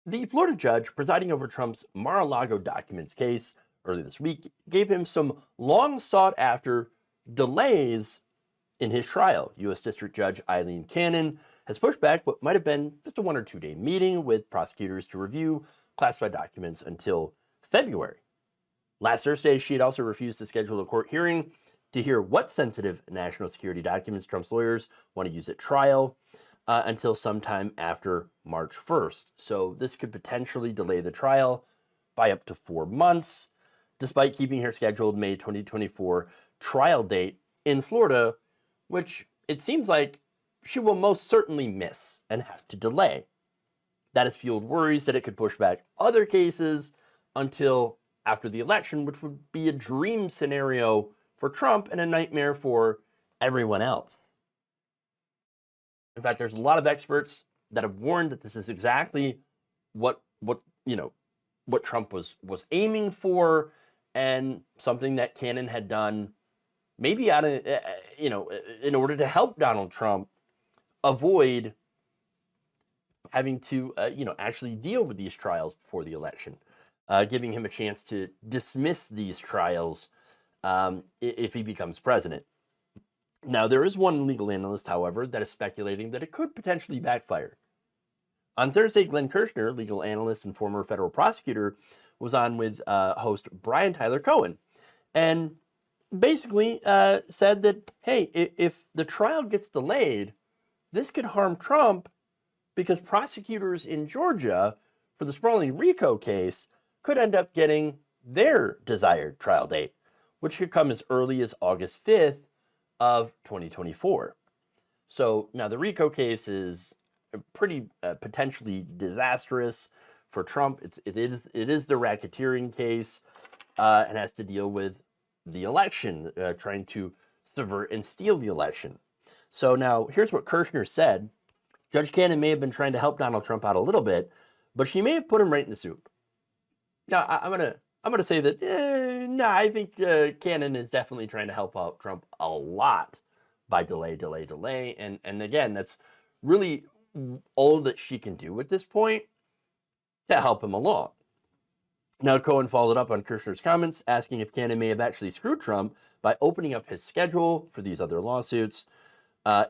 The Florida judge presiding over Trump's Mar-a-Lago documents case early this week gave him some long sought after delays in his trial. U.S. District Judge Eileen Cannon has pushed back what might have been just a 1 or 2 day meeting with prosecutors to review classified documents until February. Last Thursday, she had also refused to schedule a court hearing to hear what sensitive national security documents Trump's lawyers want to use at trial until sometime after March 1st. So this could potentially delay the trial by up to 4 months, despite keeping her scheduled May 2024 trial date in Florida, which it seems like she will most certainly miss and have to delay. That has fueled worries that it could push back other cases until after the election, which would be a dream scenario for Trump and a nightmare for everyone else. In fact, there's a lot of experts that have warned that this is exactly what Trump was aiming for, and something that Cannon had done maybe out of in order to help Donald Trump avoid having to actually deal with these trials before the election, giving him a chance to dismiss these trials if he becomes president. Now, there is one legal analyst, however, that is speculating that it could potentially backfire. On Thursday, Glenn Kirschner, legal analyst and former federal prosecutor, was on with host Brian Tyler Cohen, and basically said that, hey, if the trial gets delayed, this could harm Trump because prosecutors in Georgia for the sprawling RICO case could end up getting their desired trial date, which could come as early as August 5th of 2024. So now the RICO case is pretty potentially disastrous for Trump. It is the racketeering case and has to deal with the election, trying to subvert and steal the election. So now here's what Kirschner said. Judge Cannon may have been trying to help Donald Trump out a little bit, but she may have put him right in the soup. Now, I'm gonna say that I think Cannon is definitely trying to help out Trump a lot by delay, and again, that's really all that she can do at this point to help him along. Now, Cohen followed up on Kirschner's comments, asking if Cannon may have actually screwed Trump by opening up his schedule for these other lawsuits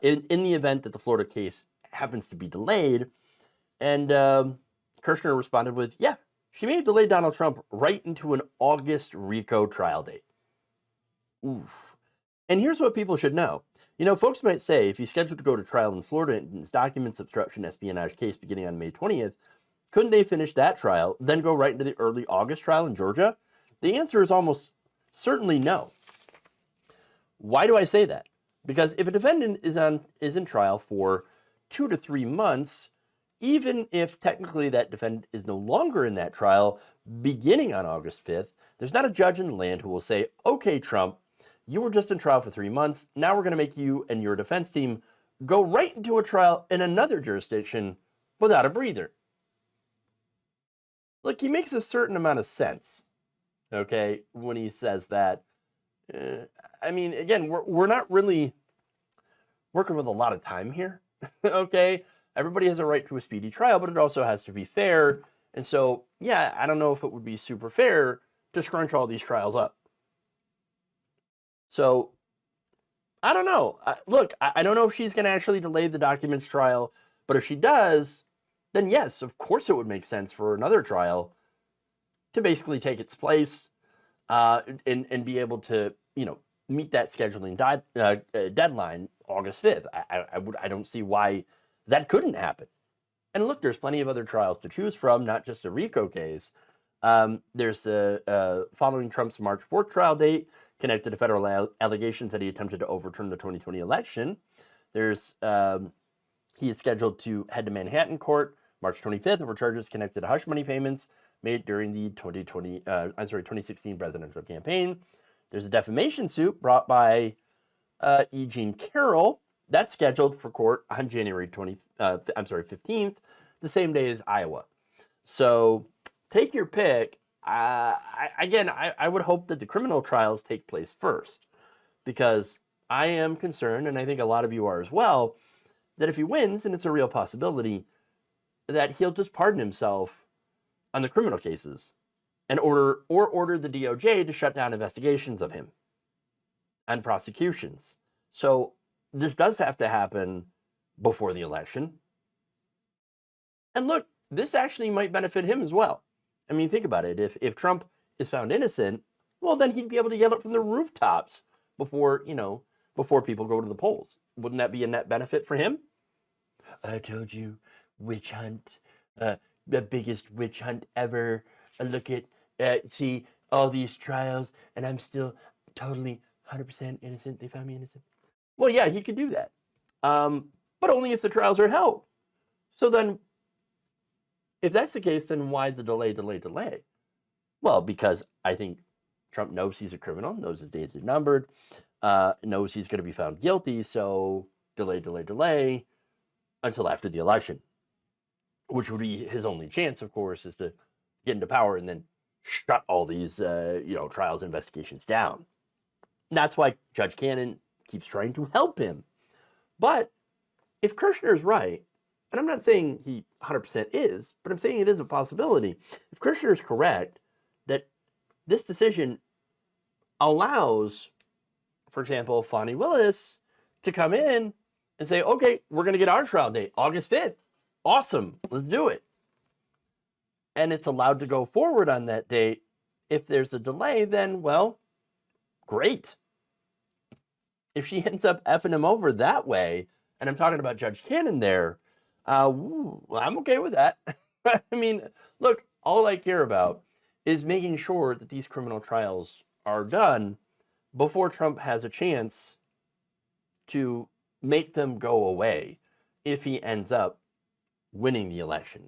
in the event that the Florida case happens to be delayed. And Kirschner responded with, yeah, she may have delayed Donald Trump right into an August RICO trial date. Oof. And here's what people should know. Folks might say, if he's scheduled to go to trial in Florida in his documents obstruction espionage case beginning on May 20th, couldn't they finish that trial, then go right into the early August trial in Georgia? The answer is almost certainly no. Why do I say that? Because if a defendant is in trial for 2 to 3 months, even if technically that defendant is no longer in that trial beginning on August 5th, there's not a judge in the land who will say, okay, Trump, you were just in trial for 3 months. Now we're going to make you and your defense team go right into a trial in another jurisdiction without a breather. Look, he makes a certain amount of sense, okay, when he says that. I mean, again, we're not really working with a lot of time here, okay? Everybody has a right to a speedy trial, but it also has to be fair. And so, yeah, I don't know if it would be super fair to scrunch all these trials up. So, I don't know. Look, I don't know if she's going to actually delay the documents trial, but if she does, then yes, of course it would make sense for another trial to basically take its place and be able to, meet that scheduling deadline August 5th. I don't see why that couldn't happen. And look, there's plenty of other trials to choose from, not just a RICO case. There's following Trump's March 4th trial date connected to federal allegations that he attempted to overturn the 2020 election. There's he is scheduled to head to Manhattan court March 25th over charges connected to hush money payments made during the 2016 presidential campaign. There's a defamation suit brought by E. Jean Carroll. That's scheduled for court on January 15th, the same day as Iowa. So take your pick. I would hope that the criminal trials take place first, because I am concerned, and I think a lot of you are as well, that if he wins, and it's a real possibility, that he'll just pardon himself on the criminal cases and order the DOJ to shut down investigations of him and prosecutions. So this does have to happen before the election. And look, this actually might benefit him as well. I mean, think about it. If Trump is found innocent, well, then he'd be able to yell it from the rooftops before people go to the polls. Wouldn't that be a net benefit for him? I told you, witch hunt, the biggest witch hunt ever. Look at, see all these trials, and I'm still totally 100% innocent. They found me innocent. Well, yeah, he could do that, but only if the trials are held. So then, if that's the case, then why the delay? Well, because I think Trump knows he's a criminal, knows his days are numbered, knows he's going to be found guilty, so delay until after the election, which would be his only chance, of course, is to get into power and then shut all these, trials and investigations down. And that's why Judge Cannon keeps trying to help him. But if Kirschner is right, and I'm not saying he 100% is, but I'm saying it is a possibility. If Kirschner is correct, that this decision allows, for example, Fani Willis to come in and say, okay, we're going to get our trial date, August 5th. Awesome, let's do it. And it's allowed to go forward on that date. If there's a delay, then, well, great. If she ends up effing him over that way, and I'm talking about Judge Cannon there, I'm okay with that. I mean, look, all I care about is making sure that these criminal trials are done before Trump has a chance to make them go away if he ends up winning the election.